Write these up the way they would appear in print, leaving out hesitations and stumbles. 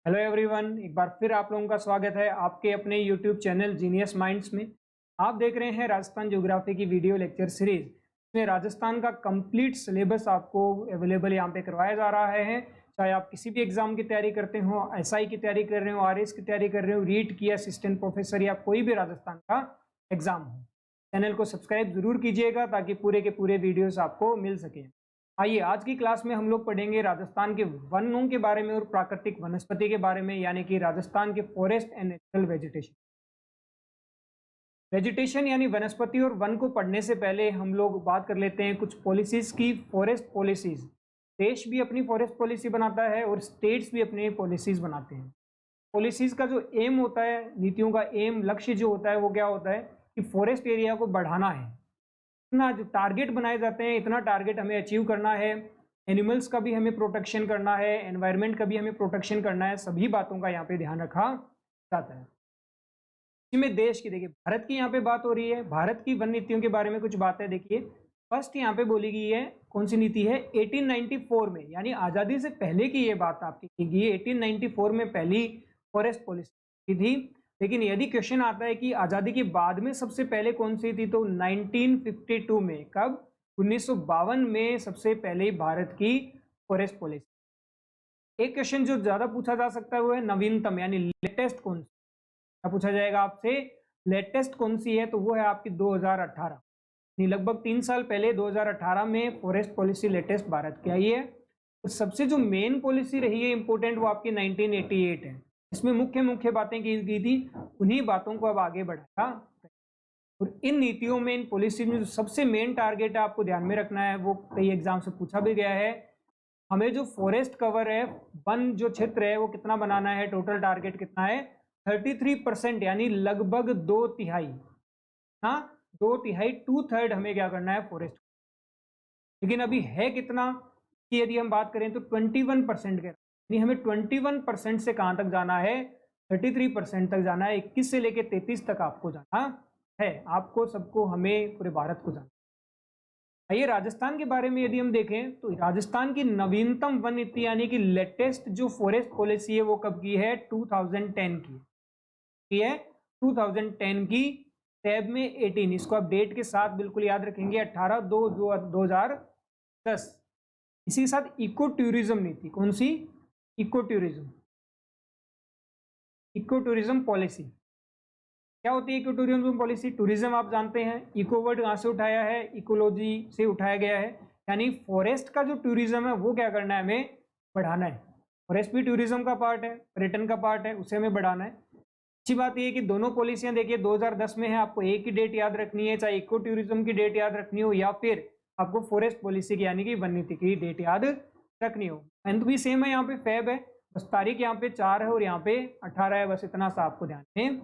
Hello everyone, एक बार फिर आप लोगों का स्वागत है आपके अपने यूट्यूब चैनल जीनियस माइंड्स में। आप देख रहे हैं राजस्थान ज्योग्राफी की वीडियो लेक्चर सीरीज। इसमें राजस्थान का कंप्लीट सिलेबस आपको अवेलेबल यहाँ पे करवाया जा रहा है। चाहे आप किसी भी एग्जाम की तैयारी करते हो, एसआई की तैयारी कर रहे हो, आरएस की तैयारी कर रहे हो, रीट की असिस्टेंट प्रोफेसर या कोई भी राजस्थान का एग्जाम हो, चैनल को सब्सक्राइब जरूर कीजिएगा ताकि पूरे के पूरे वीडियोस आपको मिल सके। आइए आज की क्लास में हम लोग पढ़ेंगे राजस्थान के वनों के बारे में और प्राकृतिक वनस्पति के बारे में, यानी कि राजस्थान के forest and natural vegetation. Vegetation यानी वनस्पति और वन को पढ़ने से पहले हम लोग बात कर लेते हैं कुछ पॉलिसीज की। फॉरेस्ट पॉलिसीज, देश भी अपनी फॉरेस्ट पॉलिसी बनाता है और स्टेट्स भी अपनी पॉलिसीज बनाते हैं। पॉलिसीज का जो एम होता है, नीतियों का एम, लक्ष्य जो होता है वो क्या होता है कि फॉरेस्ट एरिया को बढ़ाना है। इतना जो टारगेट बनाए जाते हैं, इतना टारगेट हमें अचीव करना है। एनिमल्स का भी हमें प्रोटेक्शन करना है, एनवायरनमेंट का भी हमें प्रोटेक्शन करना है। सभी बातों का यहाँ पे ध्यान रखा जाता है। इसी में देश की, देखिए भारत की यहाँ पे बात हो रही है। भारत की वन नीतियों के बारे में कुछ बातें देखिए। फर्स्ट यहाँ पे बोली गई है, कौन सी नीति है? 1894 में, यानी आज़ादी से पहले की ये बात आपकी की गई है। 1894 में पहली फॉरेस्ट पॉलिसी थी। लेकिन यदि क्वेश्चन आता है कि आज़ादी के बाद में सबसे पहले कौन सी थी, तो 1952 में। कब? 1952 में सबसे पहले भारत की फॉरेस्ट पॉलिसी। एक क्वेश्चन जो ज्यादा पूछा जा सकता है वो है नवीनतम, यानी लेटेस्ट कौन सी? क्या पूछा जाएगा आपसे? लेटेस्ट कौन सी है? तो वो है आपकी 2018, यानी लगभग 3 साल पहले 2018 में फॉरेस्ट पॉलिसी लेटेस्ट भारत की आई है। तो सबसे जो मेन पॉलिसी रही है इंपॉर्टेंट, वो आपकी 1988 है। इसमें मुख्य मुख्य बातें की गई थी, उन्हीं बातों को अब आगे बढ़ाया। और इन नीतियों में, इन पॉलिसी में जो सबसे मेन टारगेट है आपको ध्यान में रखना है, वो कई एग्जाम से पूछा भी गया है। हमें जो फॉरेस्ट कवर है, वन जो क्षेत्र है, वो कितना बनाना है? टोटल टारगेट कितना है? 33%, यानी लगभग 2/3। हाँ, 2/3, 2/3 हमें क्या करना है? फॉरेस्ट। लेकिन अभी है कितना कि यदि हम बात करें तो 21% के, यानी हमें 21% से कहां तक जाना है? 33% तक जाना है। 21 से लेकर 33 तक आपको जाना है। आपको सबको, हमें, पूरे भारत को जाना। आइए राजस्थान के बारे में यदि हम देखें तो राजस्थान की नवीनतम वन नीति यानी कि लेटेस्ट जो फॉरेस्ट पॉलिसी है वो कब की है? 2010 की है। 2010 की, टैब में 18। इसको आप डेट के साथ बिल्कुल याद रखेंगे, 18/2/2010। इसी के साथ इको टूरिज्म नीति। कौन सी? Eco tourism, eco tourism policy. क्या होती है इको टूरिज्म पॉलिसी? टूरिज्म आप जानते हैं, इको वर्ड कहाँ से उठाया है? इकोलॉजी से उठाया गया है। यानी फॉरेस्ट का जो टूरिज्म है वो क्या करना है? हमें बढ़ाना है। फॉरेस्ट भी टूरिज्म का पार्ट है, पर्यटन का पार्ट है, उसे हमें बढ़ाना है। अच्छी बात यह है कि दोनों पॉलिसियां देखिए 2010 में है। आपको एक ही डेट याद रखनी है, चाहे इको टूरिज्म की डेट याद रखनी हो या फिर आपको फॉरेस्ट पॉलिसी की यानी कि वन नीति की डेट याद रखनी हो। मंथ भी सेम है, यहाँ पे फेब है, बस तारीख यहाँ पे 4 है और यहाँ पे 18 है। बस इतना सा आपको ध्यान में।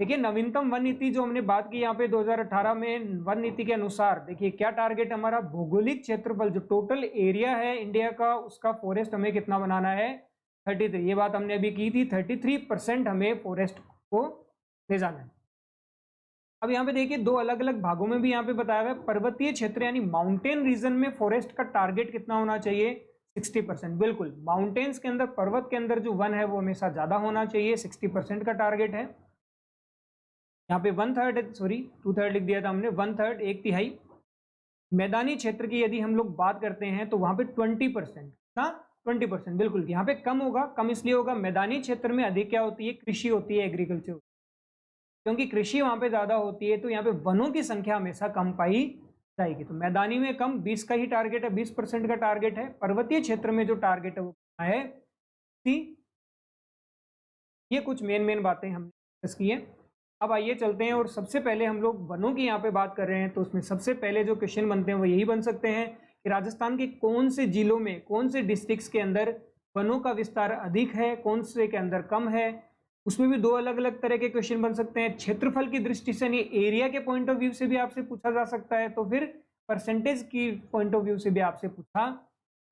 देखिए नवीनतम वन नीति जो हमने बात की यहाँ पे 2018 में, वन नीति के अनुसार देखिए क्या टारगेट हमारा? भौगोलिक क्षेत्रफल, जो टोटल एरिया है इंडिया का, उसका फॉरेस्ट हमें कितना बनाना है? 33। ये बात हमने अभी की थी, 33% हमें फॉरेस्ट को ले जाना है। अब यहाँ पे देखिए दो अलग अलग भागों में भी यहाँ पे बताया हुआ है। पर्वतीय क्षेत्र यानी माउंटेन रीजन में फॉरेस्ट का टारगेट कितना होना चाहिए? 60%। बिल्कुल, माउंटेन्स के अंदर, पर्वत के अंदर जो वन है वो हमेशा ज्यादा होना चाहिए। 60% का टारगेट है। यहाँ पे 1/3, सॉरी 2/3 लिख दिया था हमने, 1/3, 1/3। मैदानी क्षेत्र की यदि हम लोग बात करते हैं तो वहां पे 20%, ना 20%, बिल्कुल यहाँ पे कम होगा। कम इसलिए होगा, मैदानी क्षेत्र में अधिक क्या होती है? कृषि होती है, एग्रीकल्चर। क्योंकि कृषि वहां पे ज्यादा होती है तो यहाँ पे वनों की संख्या हमेशा कम पाई जाएगी। तो मैदानी में कम, 20 का ही टारगेट है, 20% का टारगेट है। पर्वतीय क्षेत्र में जो टारगेट है वो कितना है? 30। ये कुछ मेन बातें हमने डिस्कस की है। अब आइए चलते हैं, और सबसे पहले हम लोग वनों की यहाँ पे बात कर रहे हैं तो उसमें सबसे पहले जो क्वेश्चन बनते हैं वो यही बन सकते हैं कि राजस्थान के कौन से जिलों में, कौन से डिस्ट्रिक्ट्स के अंदर वनों का विस्तार अधिक है, कौन से के अंदर कम है। उसमें भी दो अलग अलग तरह के क्वेश्चन बन सकते हैं। क्षेत्रफल की दृष्टि से, यानी एरिया के पॉइंट ऑफ व्यू से भी आपसे पूछा जा सकता है, तो फिर परसेंटेज की पॉइंट ऑफ व्यू से भी आपसे पूछा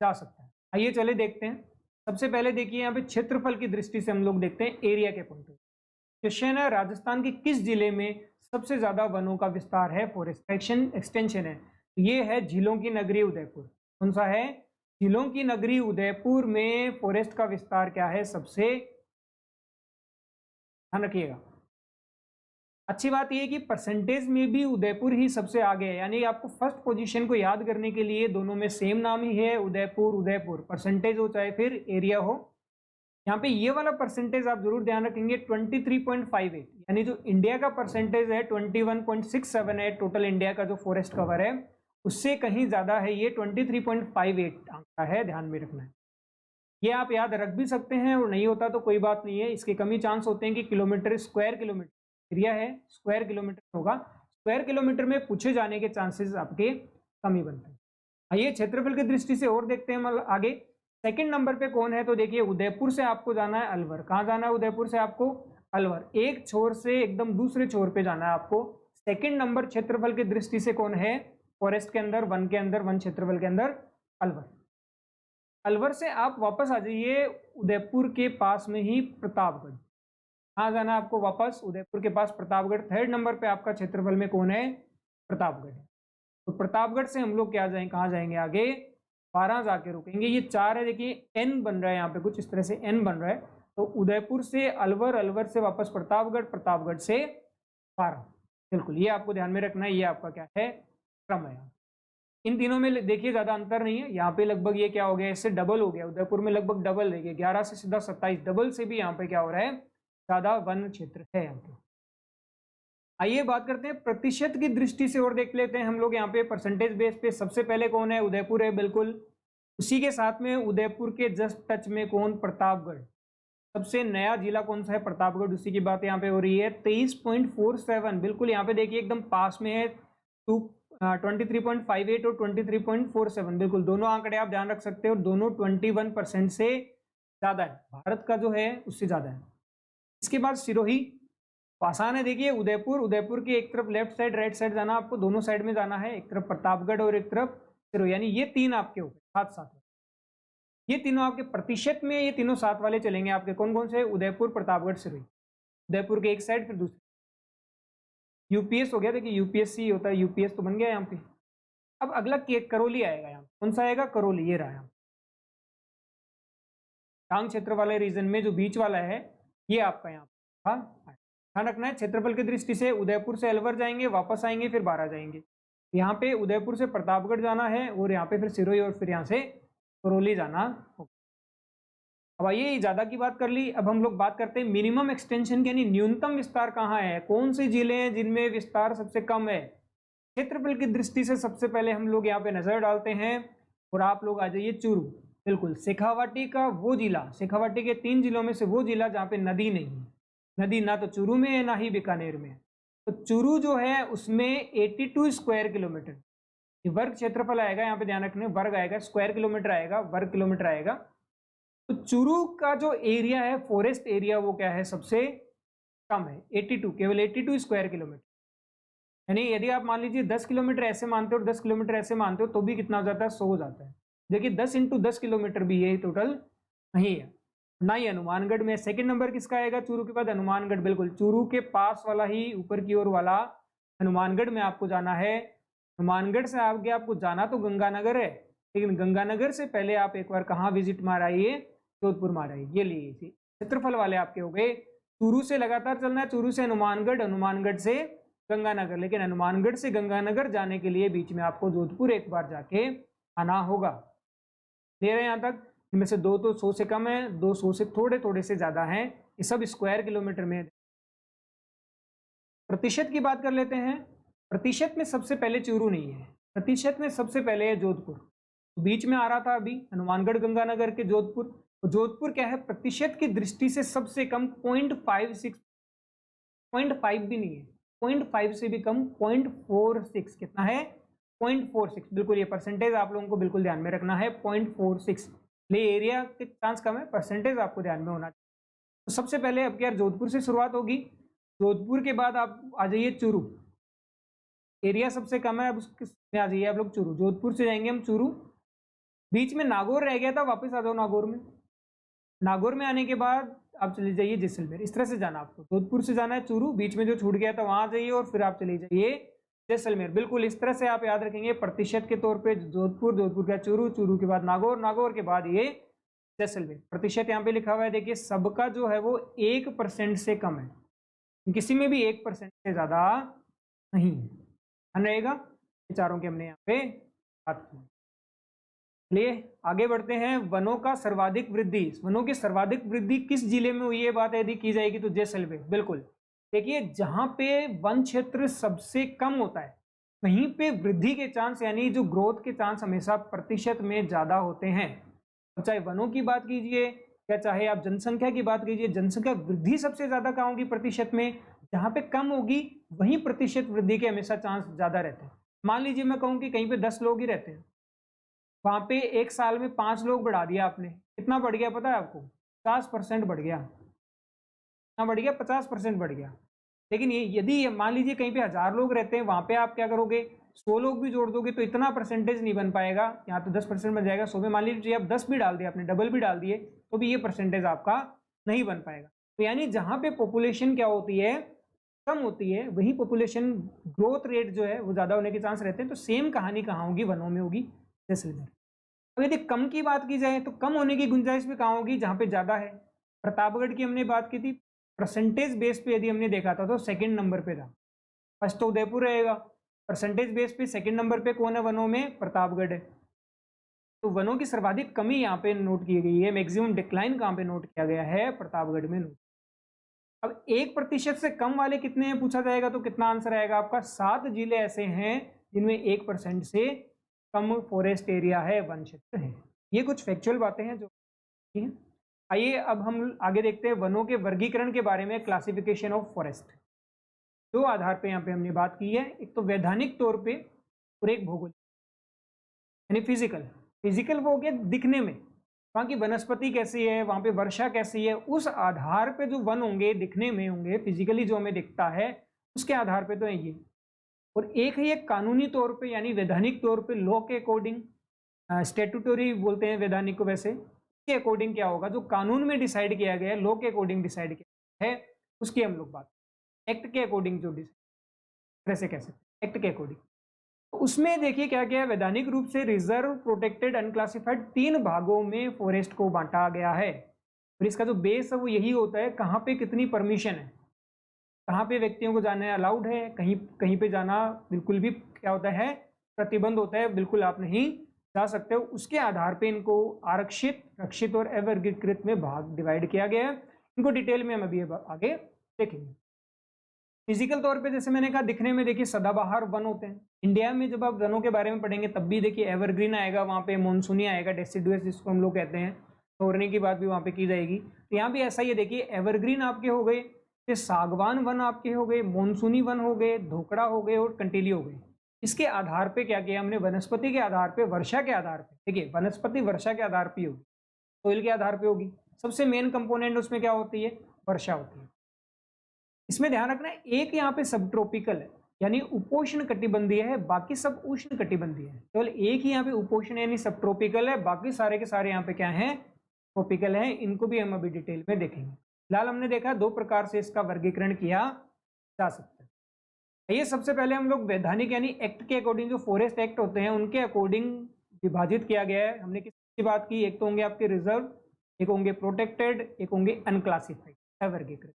जा सकता है। आइए चले देखते हैं। सबसे पहले देखिए यहाँ पे क्षेत्रफल की दृष्टि से हम लोग देखते हैं एरिया के पॉइंट ऑफ व्यू। क्वेश्चन है, राजस्थान के किस जिले में सबसे ज्यादा वनों का विस्तार है, फॉरेस्ट एक्सटेंशन है? ये है झीलों की नगरी उदयपुर। कौन सा है? झीलों की नगरी उदयपुर में फॉरेस्ट का विस्तार क्या है सबसे, ध्यान रखिएगा। अच्छी बात यह है कि परसेंटेज में भी उदयपुर ही सबसे आगे है, यानी आपको फर्स्ट पोजीशन को याद करने के लिए दोनों में सेम नाम ही है, उदयपुर। उदयपुर परसेंटेज हो चाहे फिर एरिया हो, यहाँ पे ये वाला परसेंटेज आप जरूर ध्यान रखेंगे 23.58, यानी जो इंडिया का परसेंटेज है 21.67 है, टोटल इंडिया का जो फॉरेस्ट कवर है उससे कहीं ज्यादा है, ये 23.58 आंकड़ा है, ध्यान में रखना है। ये आप याद रख भी सकते हैं और नहीं होता तो कोई बात नहीं है, इसके कम ही चांस होते हैं कि किलोमीटर स्क्वायर किलोमीटर एरिया है, स्क्वायर किलोमीटर होगा, स्क्वायर किलोमीटर में पूछे जाने के चांसेस आपके कम ही बनते हैं। आइए क्षेत्रफल की दृष्टि से और देखते हैं आगे। सेकंड नंबर पे कौन है, तो देखिए उदयपुर से आपको जाना है अलवर। कहाँ जाना है उदयपुर से आपको, अलवर। एक छोर से एकदम दूसरे छोर पे जाना है आपको। सेकंड नंबर क्षेत्रफल की दृष्टि से कौन है फॉरेस्ट के अंदर, वन के अंदर, वन क्षेत्रफल के अंदर, अलवर। अलवर से आप वापस आ जाइए उदयपुर के पास में ही प्रतापगढ़। कहाँ जाना है आपको वापस, उदयपुर के पास प्रतापगढ़। थर्ड नंबर पे आपका क्षेत्रफल में कौन है, प्रतापगढ़। तो प्रतापगढ़ से हम लोग क्या जाएंगे, कहाँ जाएंगे आगे, 12 जाके रुकेंगे। ये 4 है, देखिए एन बन रहा है यहाँ पे, कुछ इस तरह से एन बन रहा है। तो उदयपुर से अलवर, अलवर से वापस प्रतापगढ़, प्रतापगढ़ से 12। बिल्कुल, ये आपको ध्यान में रखना है, ये आपका क्या है क्रम है। इन तीनों में देखिए ज्यादा अंतर नहीं है, यहाँ पे लगभग ये क्या हो गया, इससे डबल हो गया। उदयपुर में लगभग डबल, देखिए 11 से सीधा 27, डबल से भी यहाँ पे क्या हो रहा है, ज्यादा वन क्षेत्र है यहाँ पे। आइए बात करते हैं प्रतिशत की दृष्टि से और देख लेते हैं हम लोग यहाँ पे परसेंटेज बेस पे। सबसे पहले कौन है, उदयपुर है बिल्कुल। उसी के साथ में उदयपुर के जस्ट टच में कौन, प्रतापगढ़। सबसे नया जिला कौन सा है, प्रतापगढ़, उसी की बात यहाँ पे हो रही है। 23.47 बिल्कुल यहाँ पे देखिए एकदम पास में है। 23.58 और 23.47 बिल्कुल, दोनों आंकड़े आप ध्यान रख सकते हो, दोनों 21% से ज्यादा है, भारत का जो है उससे ज्यादा है। इसके बाद सिरोही, आसान है, देखिए उदयपुर, उदयपुर की एक तरफ लेफ्ट साइड राइट साइड जाना, आपको दोनों साइड में जाना है, एक तरफ प्रतापगढ़ और एक तरफ सिरोही, यानी ये तीन आपके ऊपर साथ साथ, ये तीनों आपके प्रतिशत में, ये तीनों साथ वाले चलेंगे आपके। कौन कौन से, उदयपुर, प्रतापगढ़, सिरोही। उदयपुर के एक साइड फिर दूसरी। यूपीएस हो गया, देखिए यूपीएससी होता है, यूपीएस तो बन गया यहाँ पे। अब अगला करौली आएगा, यहाँ कौन सा आएगा, करौली, ये रहा यहाँ डांग क्षेत्र वाले रीजन में जो बीच वाला है, ये आपका यहाँ ध्यान रखना है। क्षेत्रफल की दृष्टि से उदयपुर से अलवर जाएंगे, वापस आएंगे, फिर 12 जाएंगे। यहाँ पे उदयपुर से प्रतापगढ़ जाना है और यहाँ पे फिर सिरोही और फिर यहाँ से करौली जाना होगा। अब आइए ज्यादा की बात कर ली, अब हम लोग बात करते हैं मिनिमम एक्सटेंशन यानी न्यूनतम विस्तार कहाँ है, कौन से जिले हैं जिनमें विस्तार सबसे कम है। क्षेत्रफल की दृष्टि से सबसे पहले हम लोग यहाँ पे नजर डालते हैं और आप लोग आ जाइए चूरू। बिल्कुल, शेखावाटी का वो जिला, शेखावाटी के 3 जिलों में से वो जिला जहाँ पे नदी नहीं है, नदी ना तो चूरू में है ना ही बीकानेर में है। तो चूरू जो है उसमें 82 स्क्वायर किलोमीटर वर्ग क्षेत्रफल आएगा, यहाँ पे ध्यान रखना, वर्ग आएगा, स्क्वायर किलोमीटर आएगा, वर्ग किलोमीटर आएगा। तो चूरू का जो एरिया है फॉरेस्ट एरिया, वो क्या है, सबसे कम है, 82, केवल 82 स्क्वायर किलोमीटर। यानी यदि आप मान लीजिए 10 किलोमीटर ऐसे मानते हो और 10 किलोमीटर ऐसे मानते हो तो भी कितना हो जाता है, 100 हो जाता है। देखिए 10 × 10 किलोमीटर भी यही टोटल नहीं है, ना ही हनुमानगढ़ में। सेकंड नंबर किसका आएगा चूरू के बाद, हनुमानगढ़। बिल्कुल, चूरू के पास वाला ही ऊपर की ओर वाला हनुमानगढ़ में आपको जाना है। हनुमानगढ़ से आगे आपको जाना तो गंगानगर है, लेकिन गंगानगर से पहले आप एक बार कहाँ विजिट मार आइए, जोधपुर मार आइए। ये लिए क्षेत्रफल वाले आपके हो गए। चूरू से लगातार चलना है, चूरू से हनुमानगढ़, हनुमानगढ़ से गंगानगर, लेकिन हनुमानगढ़ से गंगानगर जाने के लिए बीच में आपको जोधपुर एक बार जाके आना होगा। क्लियर है यहाँ तक? इनमें से 2 तो 100 से कम है, 2 100 से थोड़े थोड़े से ज्यादा हैं, ये सब स्क्वायर किलोमीटर में। प्रतिशत की बात कर लेते हैं। प्रतिशत में सबसे पहले चूरू नहीं है, प्रतिशत में सबसे पहले है जोधपुर, बीच में आ रहा था अभी हनुमानगढ़ गंगानगर के जोधपुर। तो जोधपुर क्या है, प्रतिशत की दृष्टि से सबसे कम 0.56, 0.5 भी नहीं है, 0.5 से भी कम 0.46। कितना है, 0.46। बिल्कुल, ये परसेंटेज आप लोगों को बिल्कुल ध्यान में रखना है, 0.46। ले एरिया के चांस कम है, परसेंटेज आपको ध्यान में होना चाहिए। तो सबसे पहले अब क्या, जोधपुर से शुरुआत होगी। जोधपुर के बाद आप आ जाइए चूरू, एरिया सबसे कम है, अब उसमें आ जाइए आप लोग चूरू। जोधपुर से जाएंगे हम चूरू, बीच में नागौर रह गया था, वापस आ जाओ नागौर में। नागौर में आने के बाद आप चले जाइए जैसलमेर। इस तरह से जाना आपको, जोधपुर से जाना है चूरू, बीच में जो छूट गया था वहां जाइए और फिर आप चले जाइए जैसलमेर, बिल्कुल इस तरह से आप याद रखेंगे प्रतिशत के तौर पे जोधपुर, जोधपुर का चूरू, चूरू के बाद नागौर, नागौर के बाद ये जैसलमेर। प्रतिशत यहाँ पे लिखा हुआ है, देखिए सबका जो है वो 1% से कम है, किसी में भी 1% से ज्यादा नहीं है। ध्यान रहेगा, विचारों की हमने यहाँ पे बात की। चलिए आगे बढ़ते हैं। वनों का सर्वाधिक वृद्धि, वनों की सर्वाधिक वृद्धि किस जिले में हुई है, बात यदि की जाएगी तो जैसलमेर। बिल्कुल, देखिए जहां पे वन क्षेत्र सबसे कम होता है वहीं पे वृद्धि के चांस यानी जो ग्रोथ के चांस हमेशा प्रतिशत में ज्यादा होते हैं। चाहे वनों की बात कीजिए या चाहे आप जनसंख्या की बात कीजिए, जनसंख्या वृद्धि सबसे ज्यादा कहाँ होगी प्रतिशत में, जहां पे कम होगी वहीं प्रतिशत वृद्धि के हमेशा चांस ज्यादा रहते हैं। मान लीजिए मैं कहूँ कि कहीं पे 10 लोग ही रहते हैं, वहां पे एक साल में 5 लोग बढ़ा दिया आपने, कितना बढ़ गया पता है आपको? 50% बढ़ गया। कितना बढ़ गया? 50% बढ़ गया। लेकिन ये यदि मान लीजिए कहीं पे 1000 लोग रहते हैं, वहां पे आप क्या करोगे, 100 लोग भी जोड़ दोगे तो इतना परसेंटेज नहीं बन पाएगा। यहाँ तो 10% बन जाएगा, 100 में मान लीजिए आप 10 भी डाल दिए, आपने डबल भी डाल दिए, तो भी ये परसेंटेज आपका नहीं बन पाएगा। तो यानी जहाँ पे पॉपुलेशन क्या होती है, कम होती है, वही पॉपुलेशन ग्रोथ रेट जो है वो ज्यादा होने के चांस रहते हैं। तो सेम कहानी कहाँ होगी, वनों में होगी, जैसलमेर। अब यदि कम की बात की जाए तो कम होने की गुंजाइश भी कहाँ होगी, जहाँ पे ज्यादा है। प्रतापगढ़ की हमने बात की थी, परसेंटेज बेस पे यदि हमने देखा था तो सेकंड नंबर पे था। फर्स्ट तो उदयपुर रहेगा, परसेंटेज बेस पे सेकंड नंबर पे कौन है वनों में, प्रतापगढ़ है। तो वनों की सर्वाधिक कमी यहाँ पे नोट की गई है, मैक्सिमम डिक्लाइन कहाँ पे नोट किया गया है, प्रतापगढ़ में नोट। अब 1% से कम वाले कितने हैं पूछा जाएगा तो कितना आंसर आएगा आपका, 7 जिले ऐसे हैं जिनमें 1% से कम फॉरेस्ट एरिया है, वन क्षेत्र है। ये कुछ फैक्चुअल बातें हैं जो हैं। आइए अब हम आगे देखते हैं वनों के वर्गीकरण के बारे में, क्लासिफिकेशन ऑफ फॉरेस्ट। दो आधार पे यहाँ पे हमने बात की है, एक तो वैधानिक तौर पे और एक भौगोलिक यानी फिजिकल। फिजिकल वो हो गया दिखने में, वहाँ की वनस्पति कैसी है, वहाँ पे वर्षा कैसी है, उस आधार पे जो वन होंगे दिखने में होंगे, फिजिकली जो हमें दिखता है उसके आधार पे तो है ये। और एक है ये कानूनी तौर पे यानी वैधानिक तौर पे, लॉ के अकॉर्डिंग, स्टेटूटरी बोलते हैं वैधानिक को, वैसे के अकॉर्डिंग क्या होगा, जो कानून में डिसाइड किया गया है, लॉ के अकॉर्डिंग डिसाइड किया है, उसकी हम लोग बात, एक्ट के अकॉर्डिंग जो डिसाइड से कह सकते हैं, एक्ट के अकॉर्डिंग। तो उसमें देखिए क्या क्या है, वैधानिक रूप से रिजर्व, प्रोटेक्टेड, अनक्लासिफाइड 3 भागों में फॉरेस्ट को बांटा गया है। और इसका जो बेस है वो यही होता है, कहाँ पे कितनी परमिशन है, कहाँ पे व्यक्तियों को जाना अलाउड है, कहीं कहीं पे जाना बिल्कुल भी क्या होता है, प्रतिबंध होता है, बिल्कुल आप नहीं जा सकते हो। उसके आधार पे इनको आरक्षित, रक्षित और अवर्गीकृत में भाग डिवाइड किया गया है। इनको डिटेल में हम अभी आगे देखेंगे। फिजिकल तौर पे जैसे मैंने कहा, दिखने में देखिए सदाबहार वन होते हैं। इंडिया में जब आप वनों के बारे में पढ़ेंगे तब भी देखिए एवरग्रीन आएगा, वहाँ पे मानसूनी आएगा, डेसिडुअस जिसको हम लोग कहते हैं, तोड़ने की बात भी वहाँ पे की जाएगी। तो यहाँ भी ऐसा ही है, देखिए एवरग्रीन आपके हो गए, फिर सागवान वन आपके हो गए, मानसूनी वन हो गए, धोकड़ा हो गए और कंटीली हो गए। इसके आधार पे क्या किया हमने, वनस्पति के आधार पे, वर्षा के आधार पे, देखिए वनस्पति वर्षा के आधार पे होगी, सोइल के आधार पे होगी, सबसे मेन कंपोनेंट उसमें क्या होती है, वर्षा होती है। इसमें ध्यान रखना है, एक यहाँ पे सब ट्रॉपिकल है यानी उपोष्ण कटिबंधीय है, बाकी सब उष्ण कटिबंधीय है। केवल एक ही यहाँ पे उपोष्ण यानी सब ट्रॉपिकल है, बाकी सारे के सारे यहाँ पे क्या है, ट्रॉपिकल है। इनको भी हम अभी डिटेल में देखेंगे। फिलहाल हमने देखा 2 प्रकार से इसका वर्गीकरण किया जा सकता है। ये सबसे पहले हम लोग वैधानिक यानी एक्ट के अकॉर्डिंग, जो फॉरेस्ट एक्ट होते हैं उनके अकॉर्डिंग विभाजित किया गया है। हमने किसकी बात की, एक तो होंगे आपके रिजर्व, एक होंगे प्रोटेक्टेड, एक होंगे अनक्लासिफाइड, अवर्गीकृत।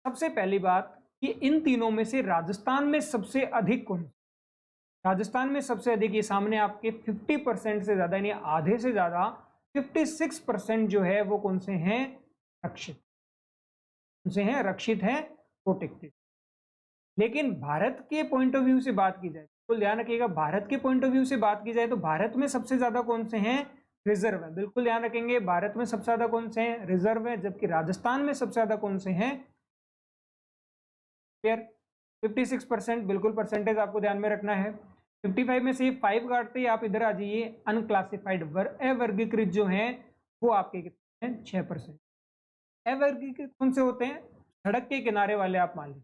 सबसे पहली बात कि इन तीनों में से राजस्थान में सबसे अधिक कौन, राजस्थान में सबसे अधिक, ये सामने आपके 50% से ज्यादा यानी आधे से ज्यादा 56% जो है वो कौन से हैं, रक्षित, कौन से हैं, रक्षित है, प्रोटेक्टेड। लेकिन भारत के पॉइंट ऑफ व्यू से बात की जाए तो ध्यान रखिएगा, भारत के पॉइंट ऑफ व्यू से बात की जाए तो भारत में सबसे ज्यादा कौन से हैं, रिजर्व है। बिल्कुल ध्यान रखेंगे, भारत में सबसे ज्यादा कौन से हैं, रिजर्व है, जबकि राजस्थान में सबसे ज्यादा कौन से हैं, 56%। बिल्कुल परसेंटेज आपको ध्यान में रखना है। 55 में से 5 काटते ही आप इधर आ जाइए, अनक्लासिफाइड अवर्गीकृत जो हैं वो आपके कितने हैं, 6%। अवर्गीकृत कौन से होते हैं, सड़क के किनारे वाले आप मान लीजिए,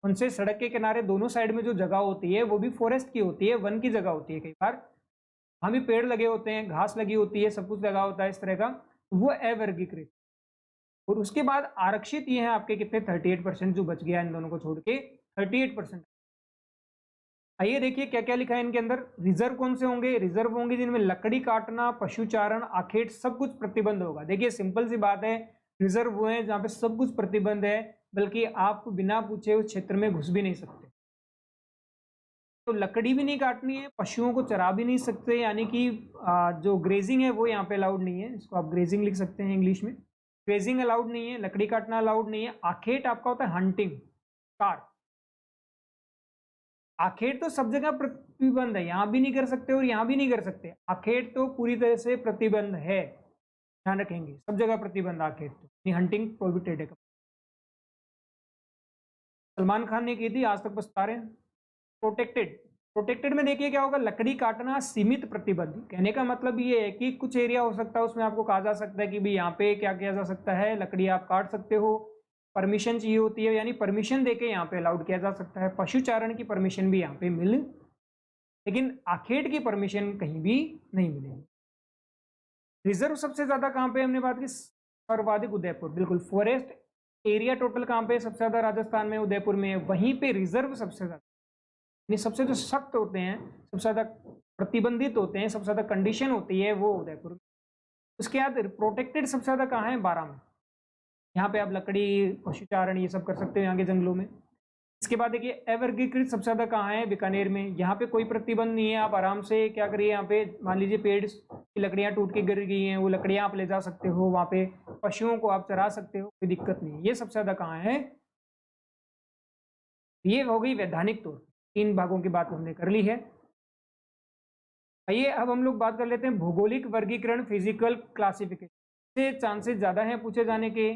उनसे सड़क के किनारे दोनों साइड में जो जगह होती है वो भी फॉरेस्ट की होती है, वन की जगह होती है। कई बार वहाँ भी पेड़ लगे होते हैं, घास लगी होती है, सब कुछ लगा होता है इस तरह का, वो अवर्गीकृत। और उसके बाद आरक्षित ये हैं आपके कितने, 38% जो बच गया इन दोनों को छोड़ के, 38%। आइए देखिए क्या क्या लिखा है इनके अंदर। रिजर्व कौन से होंगे? रिजर्व होंगे जिनमें लकड़ी काटना, पशुचारण, आखेट सब कुछ प्रतिबंध होगा। देखिए सिंपल सी बात है, रिजर्व वो है जहाँ पे सब कुछ प्रतिबंध है, बल्कि आप बिना पूछे उस क्षेत्र में घुस भी नहीं सकते। तो लकड़ी भी नहीं काटनी है, पशुओं को चरा भी नहीं सकते, यानी कि जो ग्रेजिंग है वो यहाँ पे अलाउड नहीं है। इसको आप ग्रेजिंग लिख सकते हैं इंग्लिश में। ग्रेजिंग अलाउड नहीं है, लकड़ी काटना अलाउड नहीं है। आखेट आपका होता है हंटिंग, कार। आखेट तो सब जगह प्रतिबंध है, यहाँ भी नहीं कर सकते और यहाँ भी नहीं कर सकते। आखेट तो पूरी तरह से प्रतिबंध है, ध्यान रखेंगे, सब जगह प्रतिबंध आखेट तो, हंटिंग प्रोहिबिटेड है। सलमान खान ने की थी, आज तक पछता रहे हैं। प्रोटेक्टेड, प्रोटेक्टेड में देखिए क्या होगा, लकड़ी काटना सीमित प्रतिबंध। कहने का मतलब ये है कि कुछ एरिया हो सकता है उसमें आपको कहा जा सकता है कि भाई यहाँ पे क्या किया जा सकता है, लकड़ी आप काट सकते हो, परमिशन चाहिए होती है, यानी परमिशन देके यहाँ पे अलाउड किया जा सकता है। पशुचारण की परमिशन भी यहाँ पे मिल, लेकिन आखेट की परमिशन कहीं भी नहीं मिलेगी। रिजर्व सबसे ज्यादा कहाँ पे हमने बात की? सर्वाधिक उदयपुर, बिल्कुल। फॉरेस्ट एरिया टोटल कहाँ पे? सबसे ज्यादा राजस्थान में, उदयपुर में। वहीं पे रिजर्व सबसे ज्यादा, यानी सबसे जो सख्त होते हैं, सबसे ज्यादा प्रतिबंधित होते हैं, सबसे ज्यादा कंडीशन होती है वो उदयपुर में। उसके बाद प्रोटेक्टेड सबसे ज्यादा कहाँ है? 12 में। यहाँ पे आप लकड़ी, पशुचारण ये सब कर सकते हो यहाँ के जंगलों में। इसके बाद देखिए एवरग्रीन सबसे ज्यादा कहाँ है? बीकानेर में। यहाँ पे कोई प्रतिबंध नहीं है, आप आराम से क्या करिए, यहाँ पे मान लीजिए पेड़ की लकड़ियाँ टूट के गिर गई हैं, वो लकड़ियाँ आप ले जा सकते हो, वहाँ पे पशुओं को आप चरा सकते हो, कोई दिक्कत नहीं है। ये सबसे ज्यादा कहाँ है? ये हो गई वैधानिक तौर, 3 भागों की बात हमने कर ली है। आइए अब हम लोग बात कर लेते हैं भौगोलिक वर्गीकरण, फिजिकल क्लासिफिकेशन से चांसेस ज़्यादा हैं पूछे जाने के।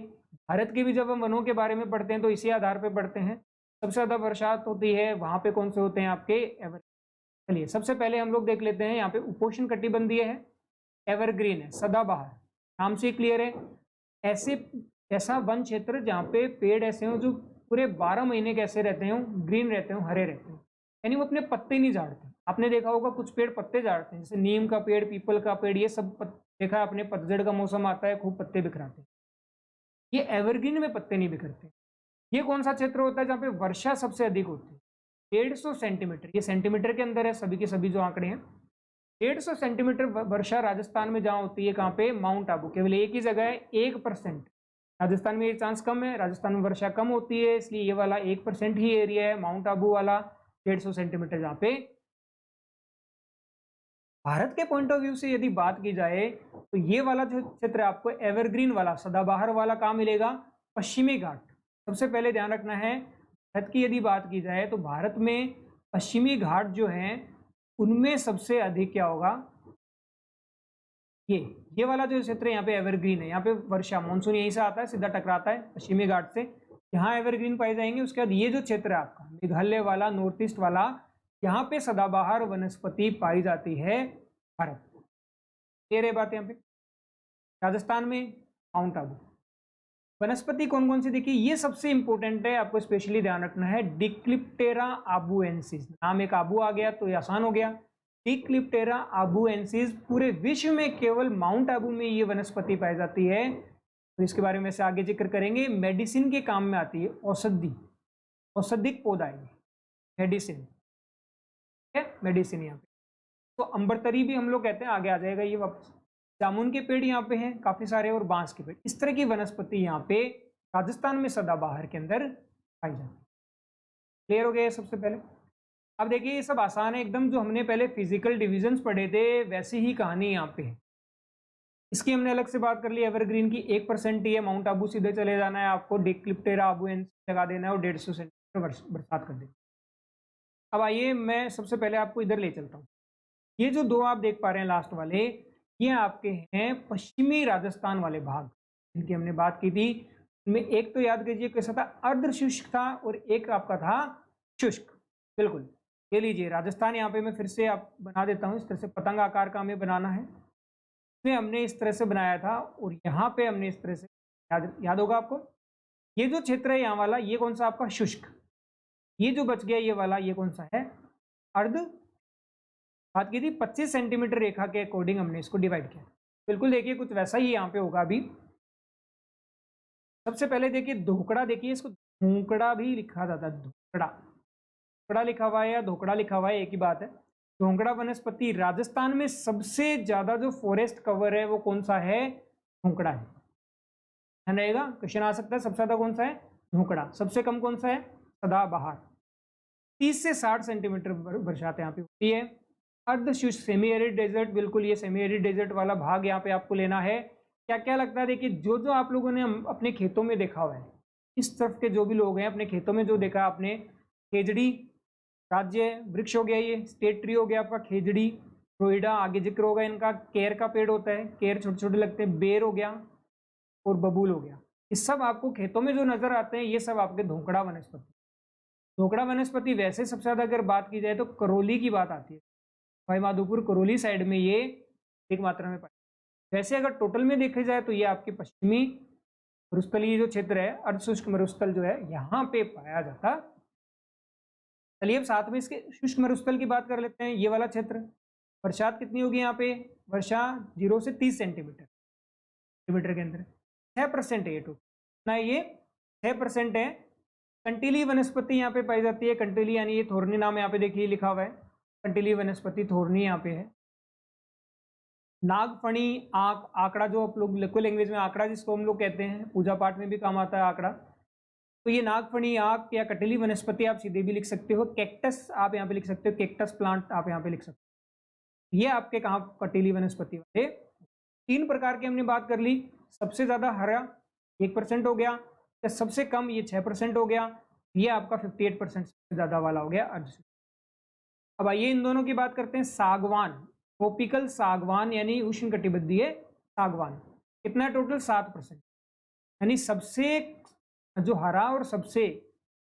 भारत के भी जब हम वनों के बारे में पढ़ते हैं तो इसी आधार पर पढ़ते हैं। सबसे ज़्यादा बरसात होती है वहाँ पे कौन से होते हैं आपके? एवर। चलिए सबसे पहले हम लोग देख लेते हैं, यहाँ पे उपोष्ण कटिबंधीय है, एवरग्रीन है, सदाबहार, नाम से क्लियर है। ऐसे ऐसा वन क्षेत्र जहाँ पे पेड़ ऐसे हों जो पूरे 12 महीने कैसे रहते हो? ग्रीन रहते हो, हरे रहते हो, यानी वो अपने पत्ते नहीं झाड़ते। आपने देखा होगा कुछ पेड़ पत्ते झाड़ते हैं, जैसे नीम का पेड़, पीपल का पेड़, ये सब देखा है आपने, पतझड़ का मौसम आता है खूब पत्ते बिखराते हैं। ये एवरग्रीन में पत्ते नहीं बिखरते। ये कौन सा क्षेत्र होता है जहाँ पे वर्षा सबसे अधिक होती है? 150 सेंटीमीटर, ये सेंटीमीटर के अंदर है सभी के सभी जो आंकड़े हैं। 150 सेंटीमीटर वर्षा राजस्थान में जहाँ होती है, कहाँ पे? माउंट आबू। केवल एक ही जगह है, 1%। राजस्थान में ये चांस कम है, राजस्थान में वर्षा कम होती है, इसलिए ये वाला 1% ही एरिया है, माउंट आबू वाला 150 सेंटीमीटर। जहाँ पे भारत के पॉइंट ऑफ व्यू से यदि बात की जाए तो ये वाला जो क्षेत्र है आपको एवरग्रीन वाला, सदाबहार वाला, कहाँ मिलेगा? पश्चिमी घाट। सबसे पहले ध्यान रखना है, भारत की यदि बात की जाए तो भारत में पश्चिमी घाट जो हैं उनमें सबसे अधिक क्या होगा? ये वाला जो क्षेत्र है यहाँ पे एवरग्रीन है, यहाँ पे वर्षा मानसून यहीं से आता है, सीधा टकराता है पश्चिमी घाट से, यहाँ एवरग्रीन पाए जाएंगे। उसके बाद ये जो क्षेत्र है आपका मेघालय वाला, नॉर्थ ईस्ट वाला, यहाँ पे सदाबहार वनस्पति पाई जाती है। भारत, ये रही बात यहाँ पे। राजस्थान में माउंट आबू। वनस्पति कौन कौन सी देखिए, ये सबसे इंपॉर्टेंट है, आपको स्पेशली ध्यान रखना है। डिक्लिप्टेरा आबुएंसिस, नाम एक आबू आ गया तो ये आसान हो गया। डिक्लिप्टेरा आबुएंसिस पूरे विश्व में केवल माउंट आबू में ये वनस्पति पाई जाती है। तो इसके बारे में से आगे जिक्र करेंगे। मेडिसिन के काम में आती है, औषधि, औषधिक पौधा है, मेडिसिन है, मेडिसिन यहाँ पे। तो अंबरतरी भी हम लोग कहते हैं, आगे आ जाएगा ये वापस। जामुन के पेड़ यहाँ पे हैं काफी सारे, और बांस के पेड़, इस तरह की वनस्पति यहाँ पे राजस्थान में सदाबहार के अंदर पाई जाती है। क्लियर हो गया ये सबसे पहले। अब देखिए ये सब आसान है एकदम, जो हमने पहले फिजिकल डिविजन्स पढ़े थे वैसी ही कहानी यहाँ पे है। इसकी हमने अलग से बात कर ली। एवरग्रीन की 1% ही है, माउंट आबू सीधे चले जाना है आपको, डिक्लिप्टेरा आबुएंसिस लगा देना है और 150 सेंटीमीटर बरसात कर देना। अब आइए मैं सबसे पहले आपको इधर ले चलता हूँ। ये जो दो आप देख पा रहे हैं लास्ट वाले, ये आपके हैं पश्चिमी राजस्थान वाले भाग, जिनकी हमने बात की थी। इनमें एक तो याद कीजिए कैसा था, अर्ध शुष्क था, और एक आपका था शुष्क। बिल्कुल, ये लीजिए राजस्थान, यहाँ पे मैं फिर से आप बना देता हूँ, इस तरह से पतंग आकार का हमें बनाना है। इसमें हमने इस तरह से बनाया था, और यहाँ पे हमने इस तरह से, याद होगा आपको। ये जो क्षेत्र है यहाँ वाला, ये कौन सा आपका? शुष्क। ये जो बच गया ये वाला, ये कौन सा है? अर्ध। बात की थी 25 सेंटीमीटर रेखा के अकॉर्डिंग हमने इसको डिवाइड किया। बिल्कुल देखिए कुछ वैसा ही यहाँ पे होगा अभी। सबसे पहले देखिए धोकड़ा, देखिए इसको धोकड़ा भी लिखा जाता है, धोकड़ा। धोकड़ा लिखा हुआ है या धोकड़ा लिखा हुआ है, एक ही बात है। धोकड़ा वनस्पति, राजस्थान में सबसे ज्यादा जो फॉरेस्ट कवर है वो कौन सा है? धोकड़ा है। ध्यान रहेगा, क्वेश्चन आ सकता है सबसे ज्यादा कौन सा है? धोकड़ा। सबसे कम कौन सा है? सदाबहार। 30 से 60 सेंटीमीटर बरसात यहाँ पे होती है। अर्धशुष्क सेमी एरिड डेजर्ट, बिल्कुल ये सेमी एरिड डेजर्ट वाला भाग यहाँ पे आपको लेना है। क्या क्या लगता है? देखिए, जो जो आप लोगों ने अपने खेतों में देखा हुआ है, इस तरफ के जो भी लोग हैं अपने खेतों में जो देखा आपने, खेजड़ी राज्य वृक्ष हो गया, ये स्टेट ट्री हो गया आपका खेजड़ी, रोइडा, आगे जिक्र होगा इनका। केर का पेड़ होता है, केर छोटे छोटे लगते हैं, बेर हो गया और बबूल हो गया। ये सब आपको खेतों में जो नजर आते हैं ये सब आपके धोकड़ा वनस्पति। धोकड़ा वनस्पति वैसे सबसे ज्यादा अगर बात की जाए तो करौली की बात आती है, भाई माधोपुर करौली साइड में ये अधिक मात्रा में पाई। वैसे अगर टोटल में देखा जाए तो ये आपके पश्चिमी मरुस्थलीय जो क्षेत्र है, अर्धशुष्क मरुस्थल जो है, यहाँ पे पाया जाता। चलिए अब साथ में इसके शुष्क मरुस्थल की बात कर लेते हैं। ये वाला क्षेत्र, बरसात कितनी होगी यहाँ पे? वर्षा 0 से 30 सेंटीमीटर के अंदर। 6% है ये टोटल ना, ये 6% है। कंटीली वनस्पति यहाँ पे पाई जाती है। कंटीली यानी ये थोरनी नाम यहाँ पे देखिए लिखा हुआ है, कंटीली वनस्पति थोरनी यहाँ पे है। नागफणी आंक, आंकड़ा जो आप लोग लोकल लैंग्वेज में आंकड़ा जिसको हम लोग कहते हैं, पूजा पाठ में भी काम आता है आंकड़ा। तो ये नागफणी आंक या कटीली वनस्पति आप सीधे भी लिख सकते हो। कैक्टस आप यहाँ पे लिख सकते हो, कैक्टस प्लांट आप यहाँ पे लिख सकते हो। ये आपके कहाँ कटीली वनस्पति वाले 3 प्रकार की हमने बात कर ली। सबसे ज्यादा हरा 1% हो गया, या सबसे कम ये 6% हो गया। ये आपका 58% से ज्यादा वाला हो गया अर्धशुष्क। अब आइए इन दोनों की बात करते हैं। सागवान, ट्रॉपिकल सागवान यानी उष्णकटिबंधीय सागवान, कितना है टोटल? 7%। यानी सबसे जो हरा और सबसे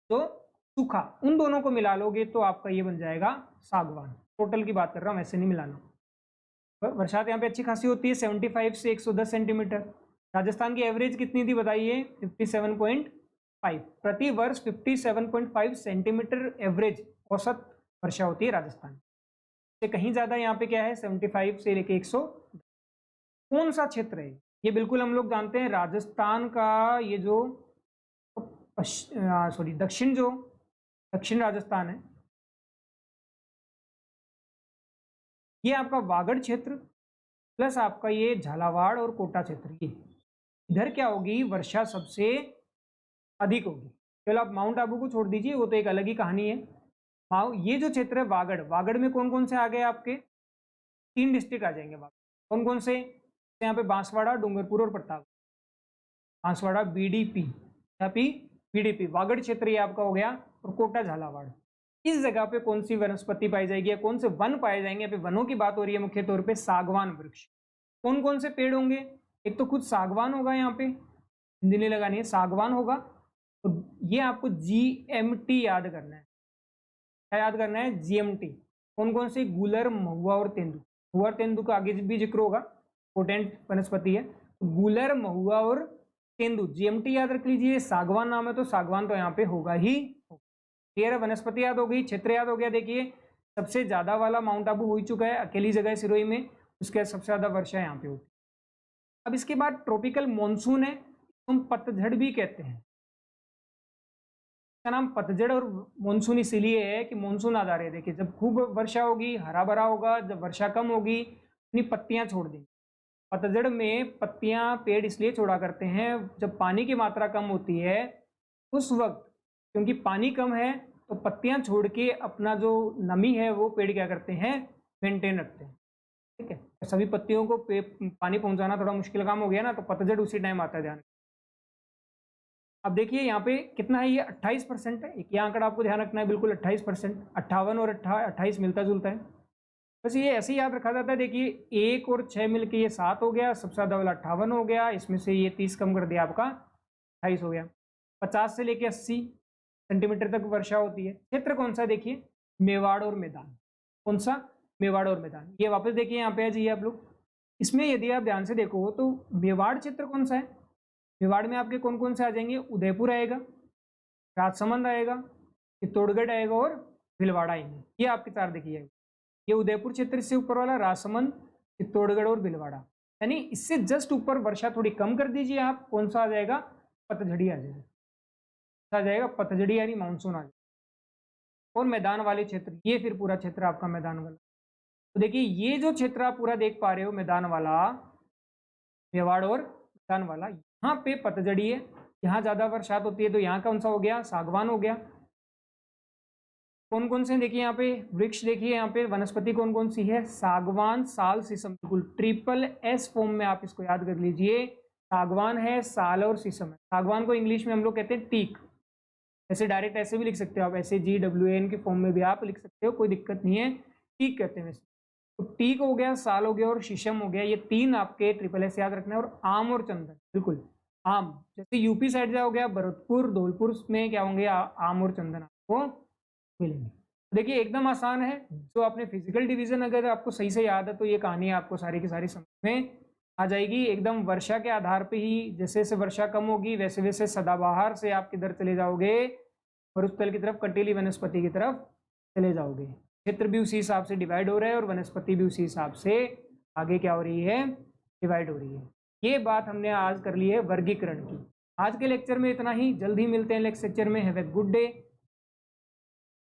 जो सूखा, उन दोनों को मिला लोगे तो आपका ये बन जाएगा सागवान। टोटल की बात कर रहा हूं, ऐसे नहीं मिलाना। बरसात यहाँ पे अच्छी खासी होती है, 75 से 110 सेंटीमीटर। राजस्थान की एवरेज कितनी थी बताइए? 57.5 प्रति वर्ष। 57.5 सेंटीमीटर एवरेज औसत वर्षा होती है राजस्थान से। कहीं ज्यादा यहाँ पे क्या है? 75 से लेके 100। कौन सा क्षेत्र है ये? बिल्कुल हम लोग जानते हैं, राजस्थान का ये जो दक्षिण राजस्थान है, ये आपका वागड़ क्षेत्र प्लस आपका ये झालावाड़ और कोटा क्षेत्र, ये इधर क्या होगी? वर्षा सबसे अधिक होगी। चलो आप माउंट आबू को छोड़ दीजिए, वो तो एक अलग ही कहानी है। ये जो क्षेत्र है वागड़, वागड़ में कौन कौन से आ गए आपके? 3 डिस्ट्रिक्ट आ जाएंगे। कौन कौन से? यहाँ पे बांसवाड़ा, डूंगरपुर और प्रताप। बांसवाड़ा बीडीपी, बीडीपी वागड़ क्षेत्र ये आपका हो गया, और कोटा झालावाड़। इस जगह पे कौन सी वनस्पति पाई जाएगी या कौन से वन पाए जाएंगे? यहाँ पे वनों की बात हो रही है मुख्य तौर पे। सागवान वृक्ष। कौन कौन से पेड़ होंगे? एक तो खुद सागवान होगा, यहाँ पे हिंदी नहीं लगानी है, सागवान होगा। तो ये आपको GMT याद करना है। क्या याद करना है? GMT। कौन कौन से? गूलर, महुआ और तेंदू। महुआ और तेंदू का आगे भी जिक्र होगा, पोटेंट वनस्पति है। गूलर, महुआ और तेंदू, GMT याद रख लीजिए। सागवान नाम है तो सागवान तो यहाँ पे होगा ही। क्लियर है? वनस्पति याद हो गई, क्षेत्र याद हो गया। देखिए सबसे ज्यादा वाला माउंट आबू हो ही चुका है, अकेली जगह सिरोही में, उसके सबसे ज्यादा वर्षा यहाँ पे होती है। अब इसके बाद ट्रॉपिकल मॉनसून है, हम पतझड़ भी कहते हैं। इसका नाम पतझड़ और मॉनसून इसीलिए है कि मॉनसून आ जा रहे हैं। देखिए जब खूब वर्षा होगी हरा भरा होगा, जब वर्षा कम होगी अपनी पत्तियां छोड़ देंगी। पतझड़ में पत्तियां पेड़ इसलिए छोड़ा करते हैं जब पानी की मात्रा कम होती है उस वक्त, क्योंकि पानी कम है तो पत्तियां छोड़ के अपना जो नमी है वो पेड़ क्या करते हैं? मेंटेन रखते हैं। ठीक है, सभी पत्तियों को पानी पहुंचाना थोड़ा मुश्किल काम हो गया ना, तो पतझड़ उसी टाइम आता है ध्यान। अब देखिए यहाँ पे कितना है? ये 28% है। एक ये आंकड़ा आपको ध्यान रखना है, बिल्कुल 28%। 58 और 28 मिलता जुलता है, बस ये ऐसे ही याद रखा जाता है। देखिए 1 और 6 मिलके ये 7 हो गया, सबसे ज्यादा वाला 58 हो गया, इसमें से ये 30 कम कर दिया, आपका 28 हो गया। 50 से लेके 80 सेंटीमीटर तक वर्षा होती है। क्षेत्र कौन सा? देखिए मेवाड़ और मैदान। कौन सा? मेवाड़ और मैदान। ये वापस देखिए यहाँ पे आ जाइए आप लोग। इसमें यदि आप ध्यान से देखो तो मेवाड़ क्षेत्र कौन सा है? मेवाड़ में आपके कौन कौन से आ जाएंगे? उदयपुर आएगा, राजसमंद आएगा, चित्तौड़गढ़ आएगा और भीलवाड़ा आएंगे। ये आपके 4 देखिए, ये उदयपुर क्षेत्र से ऊपर वाला, राजसमंद, चित्तौड़गढ़ और भीलवाड़ा। यानी इससे जस्ट ऊपर वर्षा थोड़ी कम कर दीजिए आप, कौन सा आ जाएगा? पतझड़ी आ जाएगा। आ जाएगा पतझड़ी यानी मानसून आ जाएगा। और मैदान वाले क्षेत्र, ये फिर पूरा क्षेत्र आपका मैदान वाला। तो देखिए ये जो क्षेत्र आप पूरा देख पा रहे हो मैदान वाला, मेवाड़ और मैदान वाला, यहाँ पे पतझड़ी है, यहाँ ज्यादा बरसात होती है, तो यहाँ कौन सा हो गया, सागवान हो गया। कौन कौन से देखिए यहाँ पे वृक्ष, देखिए यहाँ पे वनस्पति कौन कौन सी है, सागवान, साल, शीशम, बिल्कुल ट्रिपल एस फॉर्म में आप इसको याद कर लीजिए। सागवान है, साल और शीशम है। सागवान को इंग्लिश में हम लोग कहते हैं टीक, ऐसे डायरेक्ट ऐसे भी लिख सकते हो आप, ऐसे GWAN के फॉर्म में भी आप लिख सकते हो, कोई दिक्कत नहीं है, टीक कहते हैं वैसे। तो टीक हो गया, साल हो गया और शीशम हो गया, ये तीन आपके ट्रिपल एस याद रखना है। और आम और चंदन, बिल्कुल आम, जैसे यूपी साइड जा हो गया भरतपुर, धौलपुर में क्या होंगे, आम और चंदन आपको मिलेंगे। देखिए एकदम आसान है, जो आपने फिजिकल डिवीजन अगर आपको सही से याद है तो ये कहानी आपको सारी की सारी समझ में आ जाएगी। एकदम वर्षा के आधार पे ही, जैसे जैसे वर्षा कम होगी वैसे वैसे सदाबहार से आप किधर चले जाओगे, मरुस्थल की तरफ, कटीली वनस्पति की तरफ चले जाओगे। क्षेत्र भी उसी हिसाब से डिवाइड हो रहा है और वनस्पति भी उसी हिसाब से आगे क्या हो रही है, डिवाइड हो रही है। ये बात हमने आज कर ली है वर्गीकरण की। आज के लेक्चर में इतना ही, जल्द ही मिलते हैं नेक्स्ट लेक्चर में। Have a good day.